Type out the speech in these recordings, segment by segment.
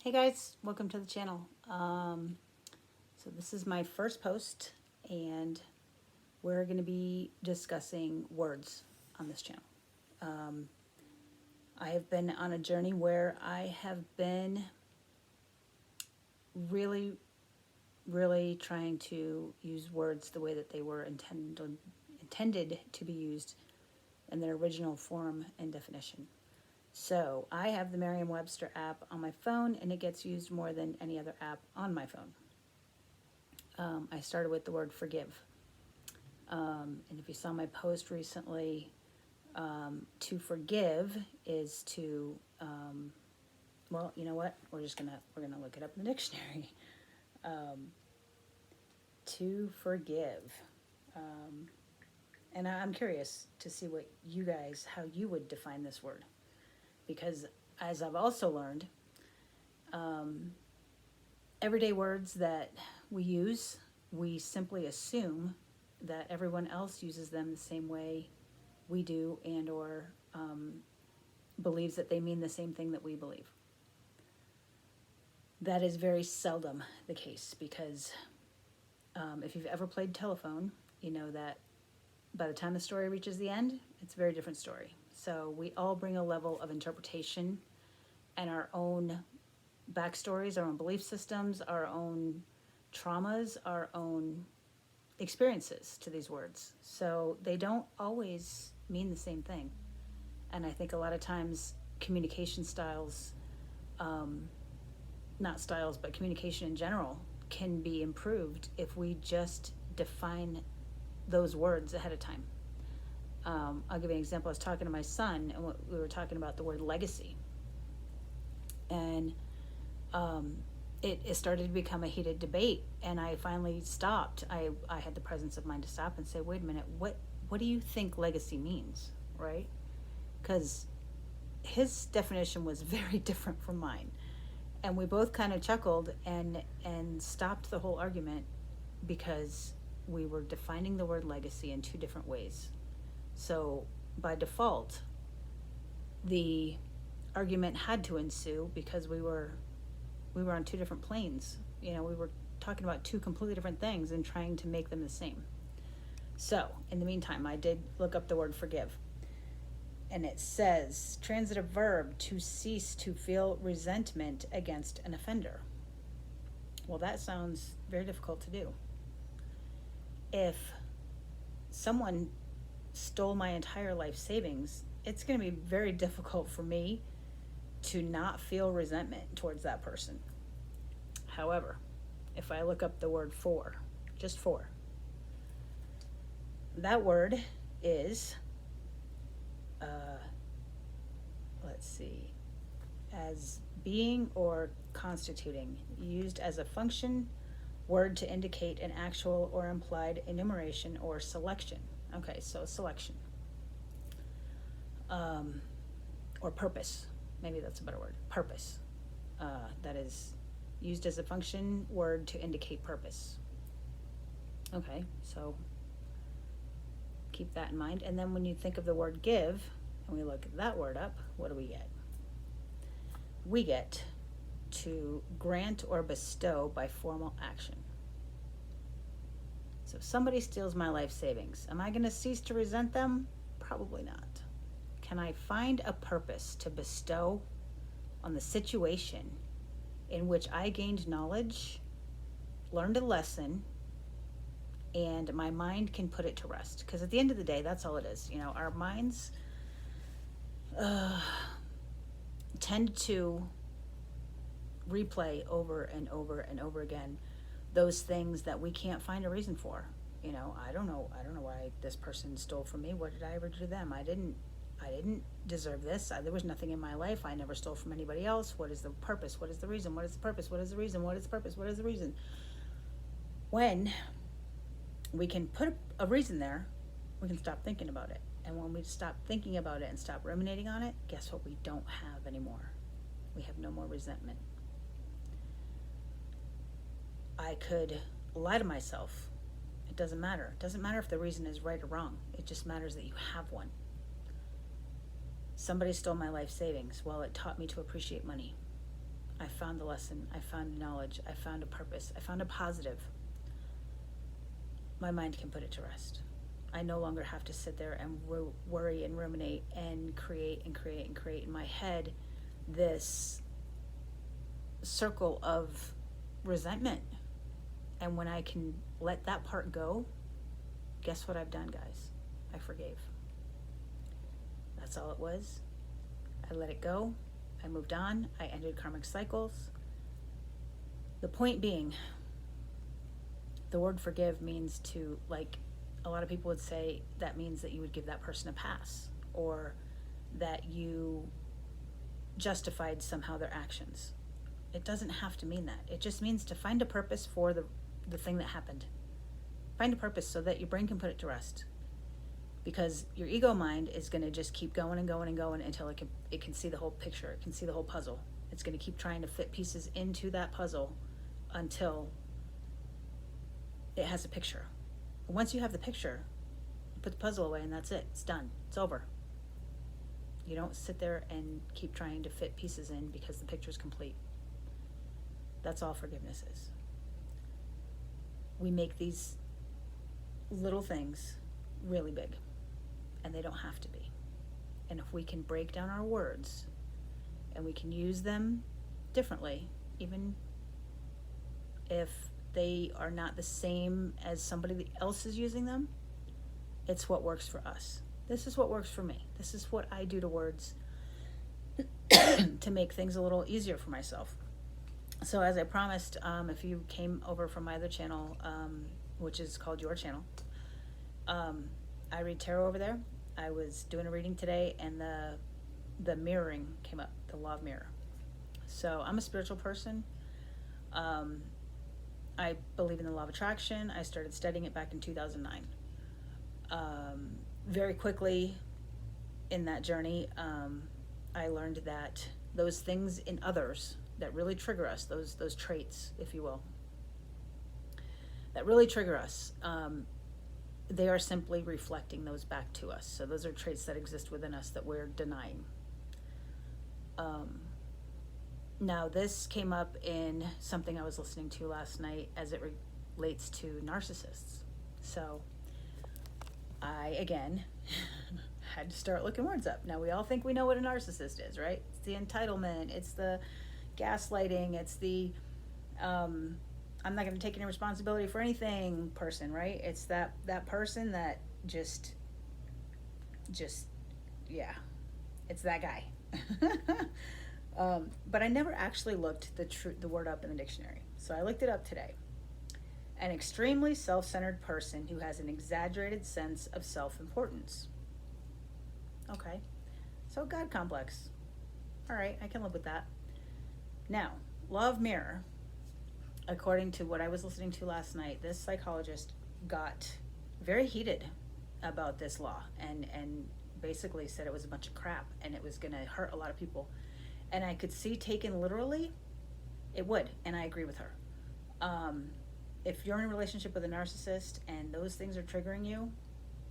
Hey guys, welcome to the channel. So this is my first post, and we're going to be discussing words on this channel. I have been on a journey where I have been really, really trying to use words the way that they were intended to be used in their original form and definition. So I have the Merriam-Webster app on my phone, and it gets used more than any other app on my phone. I started with the word forgive. And if you saw my post recently, to forgive is to, well, you know what? We're gonna look it up in the dictionary. To forgive. And I'm curious to see how you would define this word. Because as I've also learned, everyday words that we use, we simply assume that everyone else uses them the same way we do, and or believes that they mean the same thing that we believe. That is very seldom the case, because if you've ever played telephone, you know that by the time the story reaches the end, it's a very different story. So we all bring a level of interpretation and our own backstories, our own belief systems, our own traumas, our own experiences to these words. So they don't always mean the same thing. And I think a lot of times communication styles, not styles, but communication in general, can be improved if we just define those words ahead of time. I'll give you an example. I was talking to my son, and we were talking about the word legacy. And it started to become a heated debate, and I finally stopped. I had the presence of mind to stop and say, wait a minute, what do you think legacy means, right? Because his definition was very different from mine. And we both kind of chuckled and stopped the whole argument, because we were defining the word legacy in two different ways. So by default, the argument had to ensue, because we were on two different planes. We were talking about two completely different things and trying to make them the same. So in the meantime, I did look up the word forgive. And it says, transitive verb, to cease to feel resentment against an offender. Well, that sounds very difficult to do. If someone stole my entire life savings, it's going to be very difficult for me to not feel resentment towards that person. However, if I look up the word for, just for, that word is, let's see, as being or constituting, used as a function word to indicate an actual or implied enumeration or selection. Okay, so selection. Or purpose. Maybe that's a better word. Purpose. That is used as a function word to indicate purpose. Okay, so keep that in mind. And then when you think of the word give, and we look that word up, what do we get? We get to grant or bestow by formal action. So if somebody steals my life savings, am I going to cease to resent them? Probably not. Can I find a purpose to bestow on the situation in which I gained knowledge, learned a lesson, and my mind can put it to rest? Because at the end of the day, that's all it is. Our minds tend to replay over and over and over again those things that we can't find a reason for. I don't know why this person stole from me. What did I ever do to them? I didn't deserve this. There was nothing in my life. I never stole from anybody else. What is the purpose? What is the reason? What is the purpose? What is the reason? What is the purpose? What is the reason? When we can put a reason there, we can stop thinking about it. And when we stop thinking about it and stop ruminating on it, guess what we don't have anymore? We have no more resentment. I could lie to myself. It doesn't matter. It doesn't matter if the reason is right or wrong. It just matters that you have one. Somebody stole my life savings. Well, it taught me to appreciate money. I found the lesson, I found knowledge, I found a purpose, I found a positive, my mind can put it to rest. I no longer have to sit there and worry and ruminate and create in my head this circle of resentment. And when I can let that part go, guess what I've done, guys? I forgave. That's all it was. I let it go. I moved on. I ended karmic cycles. The point being, the word forgive means to, like a lot of people would say, that means that you would give that person a pass, or that you justified somehow their actions. It doesn't have to mean that. It just means to find a purpose for the thing that happened. Find a purpose so that your brain can put it to rest. Because your ego mind is going to just keep going and going and going until it can see the whole picture. It can see the whole puzzle. It's going to keep trying to fit pieces into that puzzle until it has a picture. But once you have the picture, you put the puzzle away and that's it. It's done. It's over. You don't sit there and keep trying to fit pieces in because the picture's complete. That's all forgiveness is. We make these little things really big, and they don't have to be. And if we can break down our words and we can use them differently, even if they are not the same as somebody else is using them, it's what works for us. This is what works for me. This is what I do to words to make things a little easier for myself. So as I promised, if you came over from my other channel, which is called Your Channel, I read tarot over there. I was doing a reading today, and the mirroring came up, the law of mirror. So I'm a spiritual person. I believe in the law of attraction. I started studying it back in 2009. Very quickly in that journey, I learned that those things in others that really trigger us, those traits, if you will, that really trigger us, they are simply reflecting those back to us. So those are traits that exist within us that we're denying. Now, this came up in something I was listening to last night as it relates to narcissists. So I, again, had to start looking words up. Now, we all think we know what a narcissist is, right? It's the entitlement, it's the gaslighting, it's the I'm not going to take any responsibility for anything person, right? It's that person that just yeah, it's that guy. But I never actually looked the word up in the dictionary. So I looked it up today. An extremely self-centered person who has an exaggerated sense of self-importance. Okay, so God complex. All right, I can live with that. Now, law of mirror. According to what I was listening to last night, this psychologist got very heated about this law and basically said it was a bunch of crap and it was going to hurt a lot of people. And I could see, taken literally, it would, and I agree with her. If you're in a relationship with a narcissist and those things are triggering you,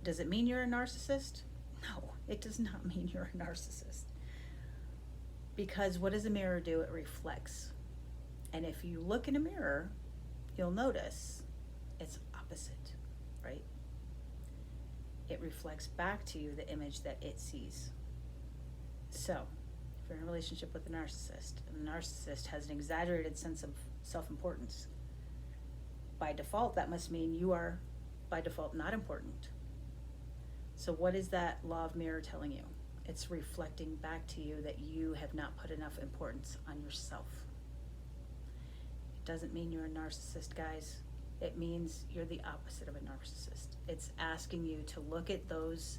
does it mean you're a narcissist? No, it does not mean you're a narcissist. Because what does a mirror do? It reflects. And if you look in a mirror, you'll notice it's opposite, right? It reflects back to you the image that it sees. So, if you're in a relationship with a narcissist, and the narcissist has an exaggerated sense of self-importance, by default, that must mean you are, by default, not important. So what is that law of mirror telling you? It's reflecting back to you that you have not put enough importance on yourself. Doesn't mean you're a narcissist, guys. It means you're the opposite of a narcissist. It's asking you to look at those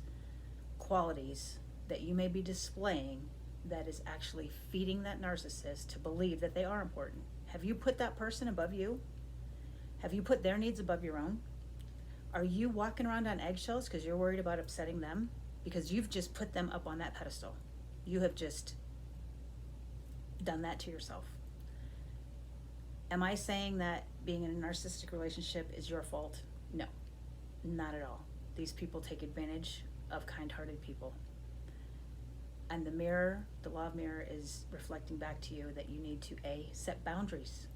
qualities that you may be displaying that is actually feeding that narcissist to believe that they are important. Have you put that person above you? Have you put their needs above your own? Are you walking around on eggshells because you're worried about upsetting them? Because you've just put them up on that pedestal. You have just done that to yourself. Am I saying that being in a narcissistic relationship is your fault? No, not at all. These people take advantage of kind-hearted people. And the mirror, the law of mirror, is reflecting back to you that you need to set boundaries,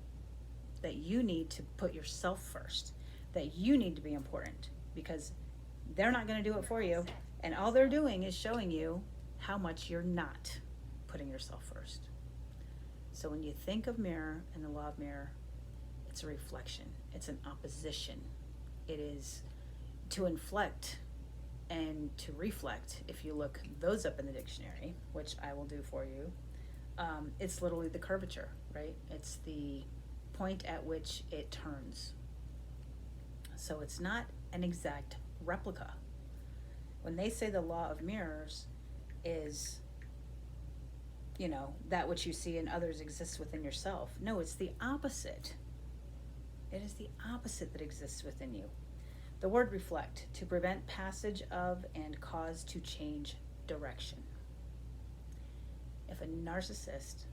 that you need to put yourself first, that you need to be important, because they're not going to do it for you, and all they're doing is showing you how much you're not putting yourself first. So when you think of mirror and the law of mirror, it's a reflection, it's an opposition. It is to inflect and to reflect. If you look those up in the dictionary, which I will do for you, it's literally the curvature, right? It's the point at which it turns. So it's not an exact replica. When they say the law of mirrors is, that which you see in others exists within yourself. No, it's the opposite. It is the opposite that exists within you. The word reflect, to prevent passage of and cause to change direction. If a narcissist,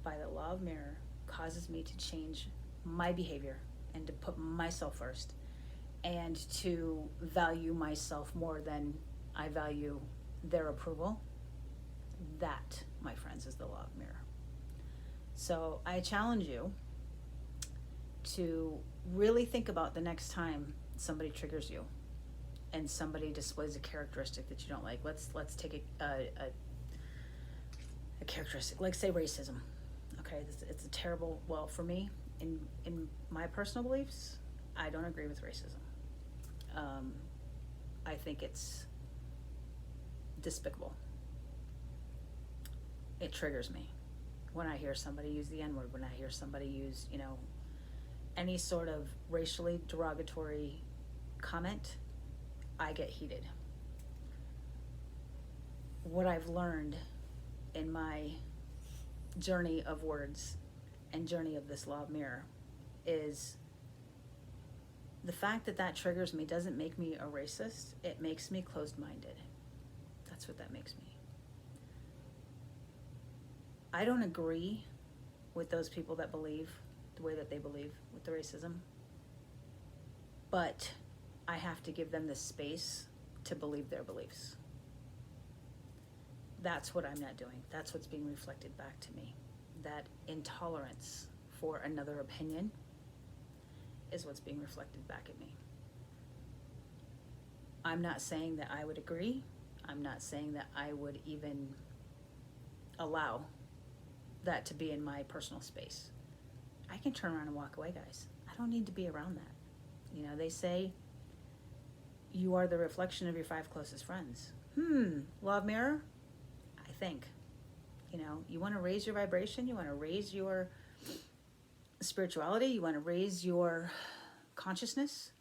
by the law of mirror, causes me to change my behavior and to put myself first and to value myself more than I value their approval, that, my friends, is the law of mirror. So I challenge you to really think about the next time somebody triggers you and somebody displays a characteristic that you don't like. Let's take a characteristic, like say racism. Okay, it's a terrible, well, for me, in my personal beliefs, I don't agree with racism. I think it's despicable. It triggers me when I hear somebody use the N-word, when I hear somebody use, any sort of racially derogatory comment, I get heated. What I've learned in my journey of words and journey of this law of mirror is the fact that triggers me doesn't make me a racist. It makes me closed-minded. That's what that makes me. I don't agree with those people that believe the way that they believe with the racism, but I have to give them the space to believe their beliefs. That's what I'm not doing. That's what's being reflected back to me. That intolerance for another opinion is what's being reflected back at me. I'm not saying that I would agree. I'm not saying that I would even allow that to be in my personal space. I can turn around and walk away, guys. I don't need to be around that. They say you are the reflection of your 5 closest friends. Law of mirror? I think. You want to raise your vibration, you want to raise your spirituality, you want to raise your consciousness,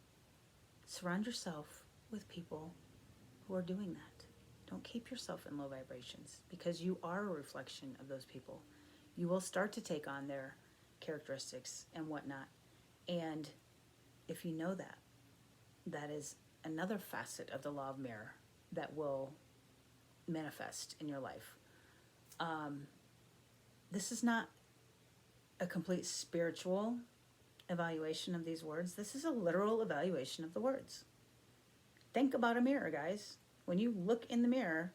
surround yourself with people who are doing that. Don't keep yourself in low vibrations, because you are a reflection of those people. You will start to take on their characteristics and whatnot. And if you know that, that is another facet of the law of mirror that will manifest in your life. This is not a complete spiritual evaluation of these words. This is a literal evaluation of the words. Think about a mirror, guys. When you look in the mirror,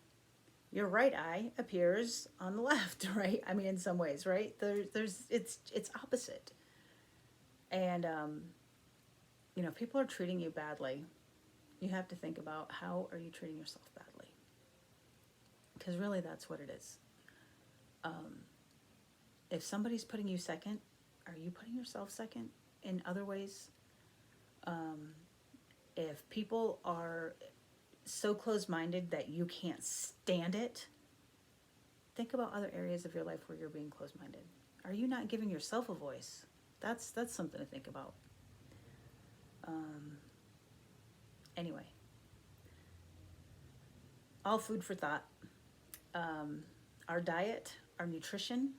your right eye appears on the left, right? I mean, in some ways, right? It's opposite. And, if people are treating you badly, you have to think about, how are you treating yourself badly? Because really that's what it is. If somebody's putting you second, are you putting yourself second in other ways? If people are so closed-minded that you can't stand it, think about other areas of your life where you're being closed-minded. Are you not giving yourself a voice? That's something to think about. Anyway, all food for thought. Our diet, our nutrition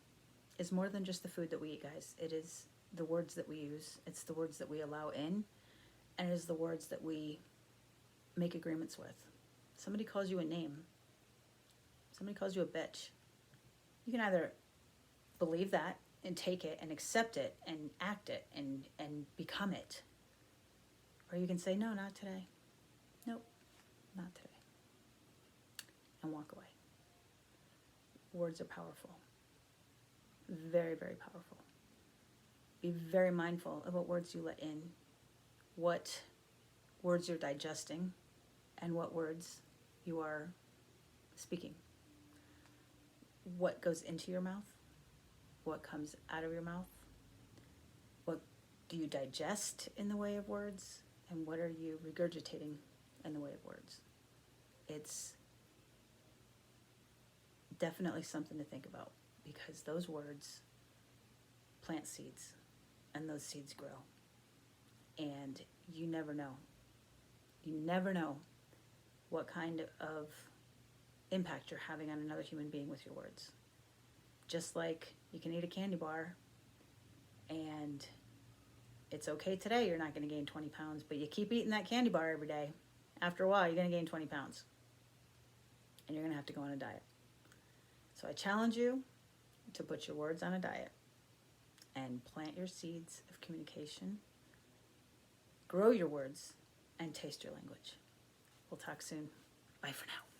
is more than just the food that we eat, guys. It is the words that we use. It's the words that we allow in, and it is the words that we make agreements with. Somebody calls you a name. Somebody calls you a bitch. You can either believe that and take it and accept it and act it and become it. Or you can say, no, not today. Nope, not today. And walk away. words are powerful. Very, very powerful. Be very mindful of what words you let in, what words you're digesting, and what words you are speaking. What goes into your mouth, what comes out of your mouth, what do you digest in the way of words, and what are you regurgitating in the way of words. It's definitely something to think about, because those words plant seeds, and those seeds grow. And you never know. You never know what kind of impact you're having on another human being with your words. Just like you can eat a candy bar, and it's okay today, you're not going to gain 20 pounds, but you keep eating that candy bar every day. After a while, you're going to gain 20 pounds. And you're going to have to go on a diet. So I challenge you to put your words on a diet and plant your seeds of communication, grow your words, and taste your language. We'll talk soon. Bye for now.